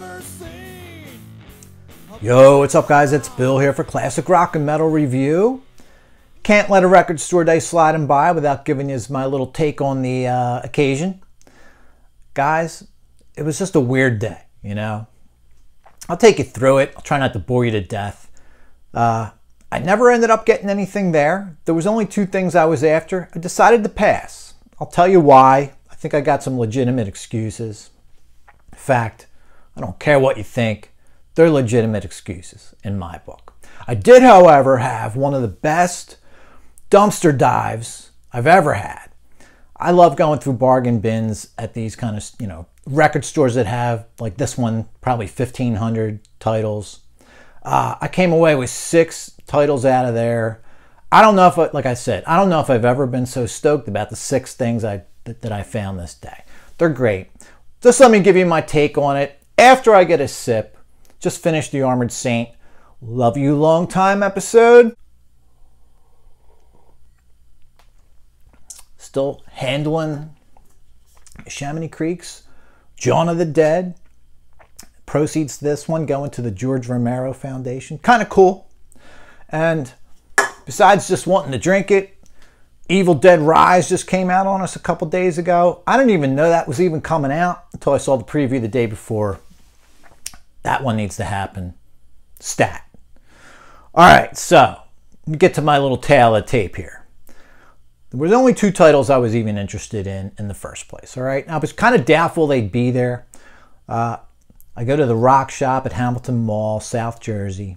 never seen. Yo, what's up guys? It's Bill here for Classic Rock and Metal Review. Can't let a record store day slide by without giving you my little take on the occasion. Guys, it was just a weird day, you know. I'll take you through it. I'll try not to bore you to death. I never ended up getting anything there. There was only two things I was after. I decided to pass. I'll tell you why. I think I got some legitimate excuses. In fact, I don't care what you think. They're legitimate excuses in my book. I did, however, have one of the best dumpster dives I've ever had. I love going through bargain bins at these kind of, you know, record stores that have, like this one, probably 1,500 titles. I came away with 6 titles out of there. I don't know if, like I said, I don't know if I've ever been so stoked about the 6 things that I found this day. They're great. Just let me give you my take on it after I get a sip. Just finished the Armored Saint Love You Long Time episode. Still handling Chamonix Creek's Dawn of the Dead. Proceeds to this one going to the George Romero Foundation. Kind of cool. And besides just wanting to drink it, Evil Dead Rise just came out on us a couple days ago. I didn't even know that was even coming out until I saw the preview the day before. That one needs to happen. Stat. All right, so let me get to my little tale of tape here. There was only 2 titles I was even interested in the first place, all right? I was kind of doubtful they'd be there. I go to the Rock Shop at Hamilton Mall, South Jersey,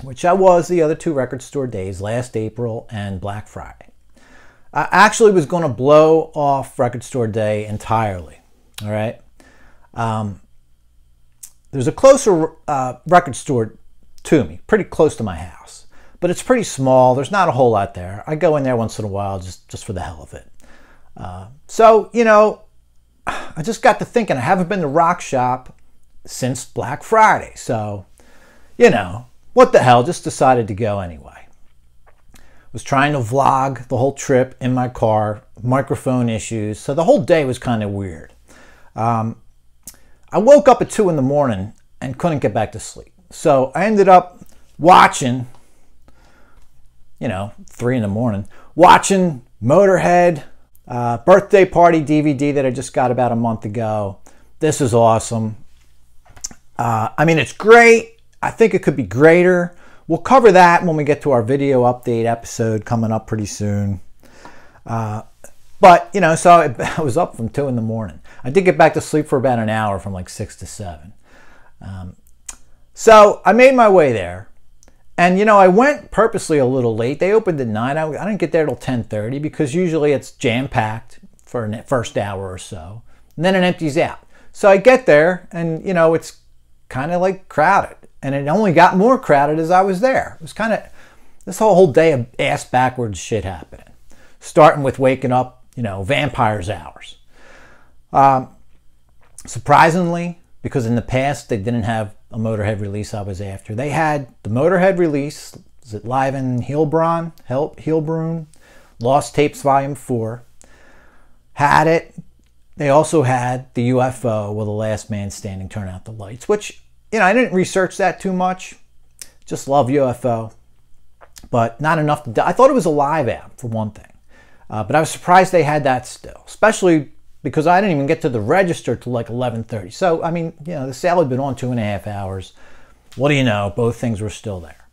which I was the other 2 record store days, last April and Black Friday. I actually was going to blow off record store day entirely, all right? There's a closer record store to me, pretty close to my house, but it's pretty small. There's not a whole lot there. I go in there once in a while just for the hell of it. So, you know, I just got to thinking, I haven't been to Rock Shop since Black Friday. So, you know, what the hell, just decided to go anyway. Was trying to vlog the whole trip in my car, microphone issues, so the whole day was kind of weird. I woke up at 2 in the morning and couldn't get back to sleep. So I ended up watching, you know, 3 in the morning, watching Motorhead birthday party DVD that I just got about a month ago. This is awesome. I mean, it's great. I think it could be greater. We'll cover that when we get to our video update episode coming up pretty soon. But, you know, so I was up from 2 in the morning. I did get back to sleep for about an hour from like 6 to 7. So I made my way there. And, you know, I went purposely a little late. They opened at 9. I didn't get there till 10:30 because usually it's jam-packed for the first hour or so. And then it empties out. So I get there and, you know, it's kind of like crowded. And it only got more crowded as I was there. It was kind of this whole day of ass-backwards shit happening. Starting with waking up, you know, vampires hours. Surprisingly, because in the past they didn't have a Motorhead release I was after. They had the Motorhead release, is it Live in Heilbronn, Lost Tapes Volume 4. Had it. They also had the UFO, Will the Last Man Standing Turn Out the Lights, which, you know, I didn't research that too much. Just love UFO. But not enough to... I thought it was a live album, for one thing. But I was surprised they had that still, especially because I didn't even get to the register till like 11:30. So, I mean, you know, the sale had been on 2.5 hours. What do you know? Both things were still there.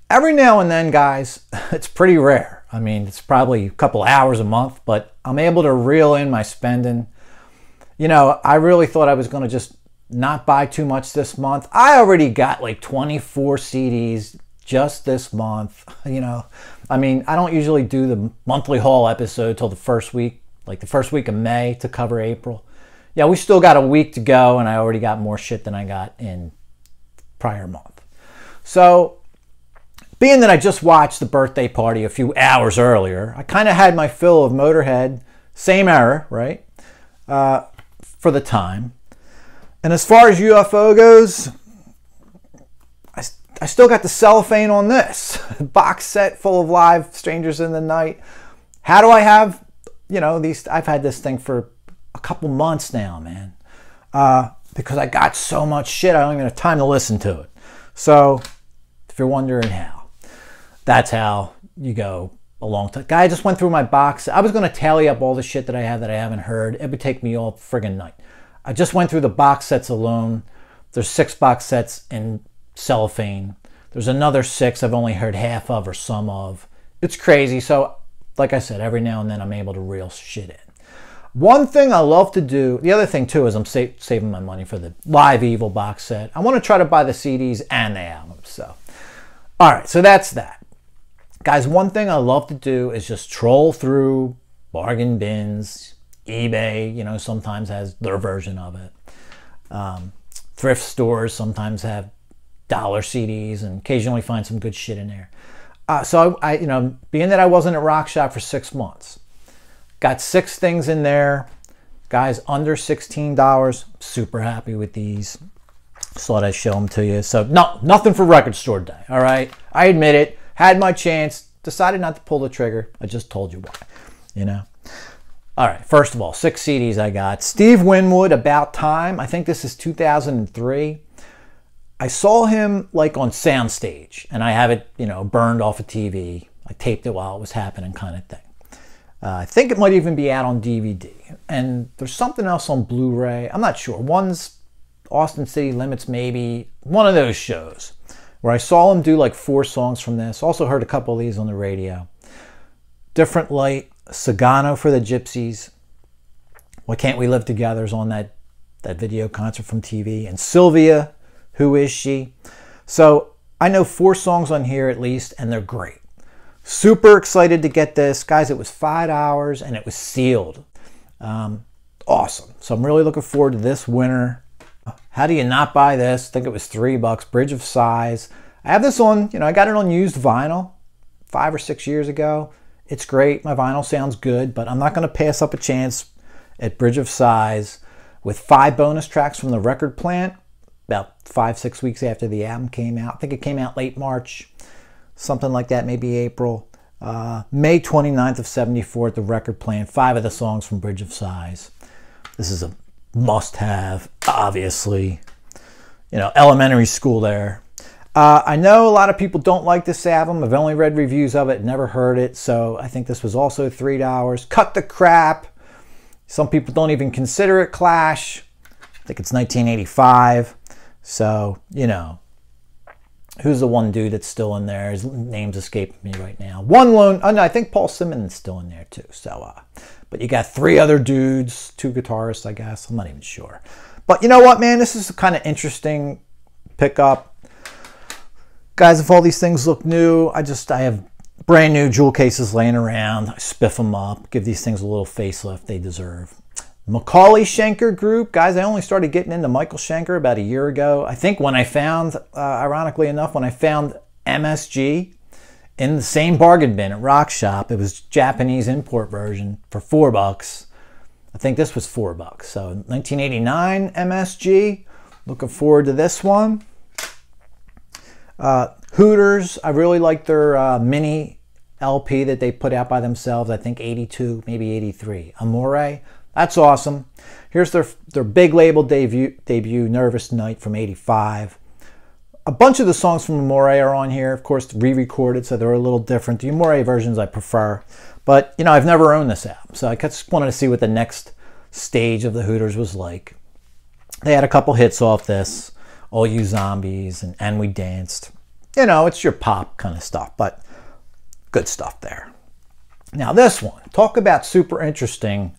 Every now and then, guys, it's pretty rare. I mean, it's probably a couple hours a month, but I'm able to reel in my spending. You know, I really thought I was going to just not buy too much this month. I already got like 24 CDs just this month. You know, I mean, I don't usually do the monthly haul episode till the first week, like the first week of May to cover April. Yeah, we still got a week to go and I already got more shit than I got in prior month. So, being that I just watched the birthday party a few hours earlier, I kind of had my fill of Motorhead, same era, right, for the time. And as far as UFO goes, I still got the cellophane on this box set full of live Strangers in the Night. How do I have, you know, these? I've had this thing for a couple months now, man. because I got so much shit, I don't even have time to listen to it. So if you're wondering how, that's how you go a long time. Guy, I just went through my box. I was going to tally up all the shit that I have that I haven't heard. It would take me all friggin' night. I just went through the box sets alone. There's 6 box sets in cellophane. There's another 6 I've only heard half of or some of. It's crazy. So like I said, every now and then I'm able to reel shit in. One thing I love to do, the other thing too, is I'm saving my money for the Live Evil box set. I want to try to buy the CDs and the albums. So, all right, so that's that. Guys, one thing I love to do is just troll through bargain bins. eBay, you know, sometimes has their version of it. Thrift stores sometimes have dollar CDs and occasionally find some good shit in there. So I, you know, being that I wasn't at Rock Shop for 6 months, got 6 things in there. Guys, under $16. Super happy with these. Just thought I'd show them to you. So nothing for record store day, all right? I admit it. Had my chance. Decided not to pull the trigger. I just told you why, you know? All right, first of all, 6 CDs I got. Steve Winwood, About Time. I think this is 2003. I saw him like on Soundstage, and I have it, you know, burned off a TV. I taped it while it was happening kind of thing. I think it might even be out on DVD. And there's something else on Blu-ray. I'm not sure. One's Austin City Limits, maybe. One of those shows where I saw him do like 4 songs from this. Also heard a couple of these on the radio. Different Light, Sagano for the Gypsies. Why Can't We Live Together is on that video concert from TV. And Sylvia, Who Is She? So I know 4 songs on here at least, and they're great. Super excited to get this. Guys, it was $5 and it was sealed. Awesome. So I'm really looking forward to this winter. How do you not buy this? I think it was $3. Bridge of Sighs. I have this on, you know, I got it on used vinyl 5 or 6 years ago. It's great. My vinyl sounds good, but I'm not going to pass up a chance at Bridge of Sighs with 5 bonus tracks from the record plant about 5-6 weeks after the album came out. I think it came out late March, something like that, maybe April. May 29th of 74 at the record plant. 5 of the songs from Bridge of Sighs. This is a must-have, obviously. You know, elementary school there. I know a lot of people don't like this album. I've only read reviews of it, never heard it, so I think this was also $3. Cut the Crap. Some people don't even consider it Clash. I think it's 1985. So, you know, who's the one dude that's still in there? His name's escaping me right now. One Lone, oh no, I think Paul Simmons is still in there too. So, but you got 3 other dudes, 2 guitarists, I guess. I'm not even sure. But you know what, man? This is a kind of interesting pickup. Guys, if all these things look new, I have brand new jewel cases laying around. I spiff them up, give these things a little facelift they deserve. Macaulay Schenker Group. Guys, I only started getting into Michael Schenker about a year ago. I think when I found, ironically enough, when I found MSG in the same bargain bin at Rock Shop, it was Japanese import version for $4. I think this was $4. So 1989 MSG. Looking forward to this one. Hooters. I really like their mini LP that they put out by themselves. I think 82, maybe 83. Amore. That's awesome. Here's their big label debut Nervous Night from 85. A bunch of the songs from Amore are on here. Of course, re-recorded, so they're a little different. The Amore versions I prefer. But, you know, I've never owned this album, so I just wanted to see what the next stage of the Hooters was like. They had a couple hits off this. All You Zombies and We Danced. You know, it's your pop kind of stuff, but good stuff there. Now this one. Talk about super interesting.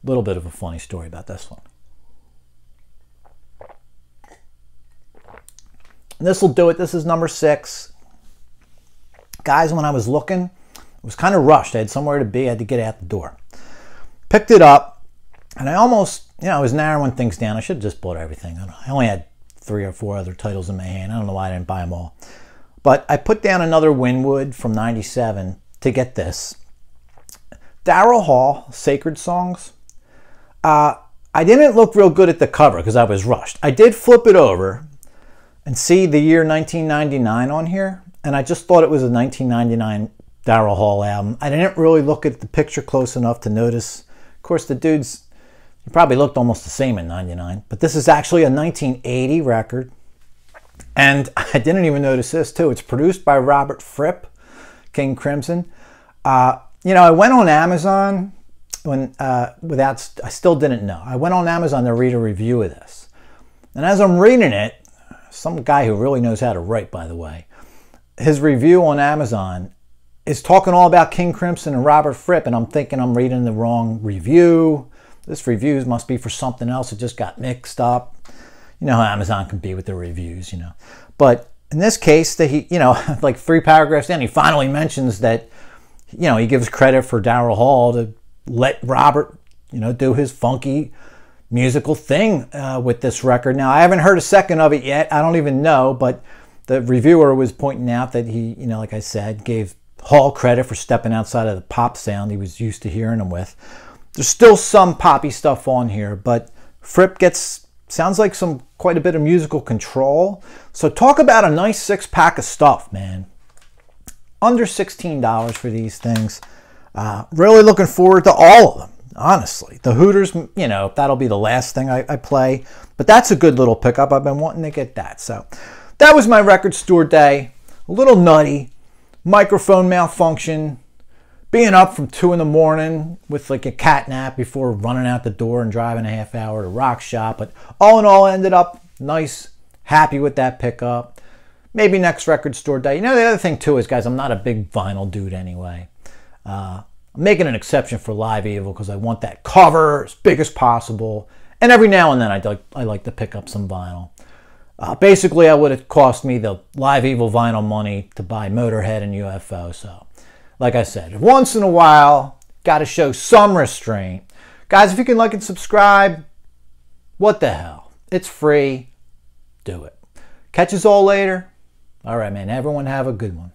Little bit of a funny story about this one. This will do it. This is number 6. Guys, when I was looking, it was kind of rushed. I had somewhere to be. I had to get out the door. Picked it up, and I almost, you know, I was narrowing things down. I should have just bought everything. I only had 3 or 4 other titles in my hand. I don't know why I didn't buy them all. But I put down another Winwood from 97 to get this. Daryl Hall, Sacred Songs. I didn't look real good at the cover because I was rushed. I did flip it over and see the year 1999 on here, and I just thought it was a 1999 Daryl Hall album. I didn't really look at the picture close enough to notice. Of course, the dude's It probably looked almost the same in '99, but this is actually a 1980 record. And I didn't even notice this too. It's produced by Robert Fripp, King Crimson. You know, I went on Amazon when I still didn't know. I went on Amazon to read a review of this. And as I'm reading it, some guy who really knows how to write, by the way, his review on Amazon is talking all about King Crimson and Robert Fripp, and I'm thinking I'm reading the wrong review. This review must be for something else. It just got mixed up. You know how Amazon can be with their reviews, you know. But in this case, that he, you know, like 3 paragraphs in, he finally mentions that, you know, he gives credit for Daryl Hall to let Robert, you know, do his funky musical thing with this record. Now, I haven't heard a second of it yet. I don't even know, but the reviewer was pointing out that he, you know, like I said, gave Hall credit for stepping outside of the pop sound he was used to hearing him with. There's still some poppy stuff on here, but Fripp sounds like quite a bit of musical control. So talk about a nice 6-pack of stuff, man. Under $16 for these things. Really looking forward to all of them, honestly. The Hooters, you know, that'll be the last thing I play. But that's a good little pickup. I've been wanting to get that. So that was my record store day. A little nutty. Microphone malfunction. Being up from 2 in the morning with like a cat nap before running out the door and driving a half hour to Rock Shop. But all in all, ended up nice, happy with that pickup. Maybe next record store day. You know, the other thing too is, guys, I'm not a big vinyl dude anyway. I'm making an exception for Live Evil because I want that cover as big as possible. And every now and then I like to pick up some vinyl. Basically, it would have cost me the Live Evil vinyl money to buy Motorhead and UFO. So, like I said, once in a while, got to show some restraint. Guys, if you can like and subscribe, what the hell? It's free. Do it. Catch us all later. All right, man. Everyone have a good one.